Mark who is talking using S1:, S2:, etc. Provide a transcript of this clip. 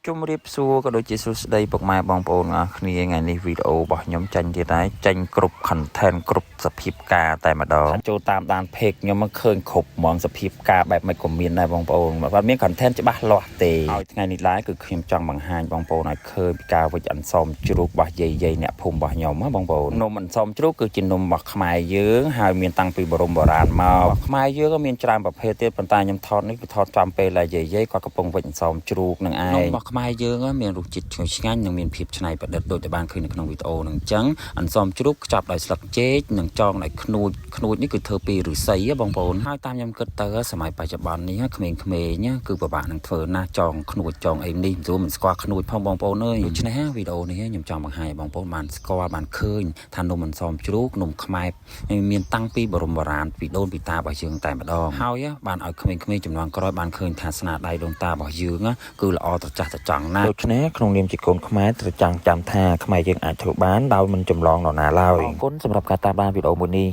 S1: ជុំរៀបសួរក៏ដូចជាសួស្តីពុកម៉ែបងប្អូនអរគ្នាថ្ងៃនេះវីដេអូរបស់ខ្ញុំចាញ់ទៀតហើយចាញ់គ្រប់ content គ្រប់សភាពការតែម្ដងចូលតាមដាន page ខ្ញុំមកឃើញគ្រប់ហ្មងសភាពការបែបមិនក៏មានដែរបងប្អូនបើមាន content ច្បាស់លាស់ទេហើយថ្ងៃនេះឡើយគឺខ្ញុំចង់បង្ហាញបងប្អូនឲ្យឃើញពីការវិចអន្សមជ្រូករបស់យាយអ្នកភូមិរបស់ខ្ញុំណាបងប្អូននំអន្សមជ្រូកគឺជានំរបស់ខ្មែរយើងហើយមានតាំងពីបរមបុរាណមកខ្មែរយើងក៏មានច្រើនប្រភេទទៀតប៉ុន្តែខ្ញុំថតនេះគឺថតតាមពេលដែលយាយគាត់កំពុងវិចអន្សមជ្រូកនឹងឯងរបស់ខ្មែរយើងមានរសជាតិឈ្ងុយឆ្ងាញ់និងមានភាពច្នៃប្រឌិតដូចតែបានឃើញនៅក្នុងវីដេអូនឹងអញ្ចឹងអន្សមជ្រូកខ្ចប់ដោយស្លឹកចេកនិងចងដោយខ្នួចនេះគឺធ្វើពីឫស្សីបងប្អូនហើយតាមខ្ញុំគិតទៅសម័យបច្ចុប្បន្ននេះក្មេងៗគឺពិបាកនឹងធ្វើណាស់ចងខ្នួចចងអីនេះព្រោះមិនស្គាល់ខ្នួចផងបងប្អូនអើយដូច្នេះវីដេអូនេះខ្ញុំចង់បង្ហាញឲ្យបងប្អូនបានស្គាល់បានឃើញថានំអន្សមជ្រូកនំខ្មែរមានតាំងពីបរមបុរាណពីដូនពីតារបស់យើងតែម្ដងហើយបានឲ្យក្មេងៗចំនួនក្រោយបានឃើញថាស្នាដៃដូនតារបស់យើងគឺល្អត្រចះត្រចង់ណាស់ដូច្នេះក្នុងនាមជាកូនខ្មែរត្រូវចាំថាខ្មែរយើងអាចធ្វើបានដោយមិនចម្លងនរណាឡើយអរគុណសម្រាប់ការតាមដានវីដេអូមួយនេះ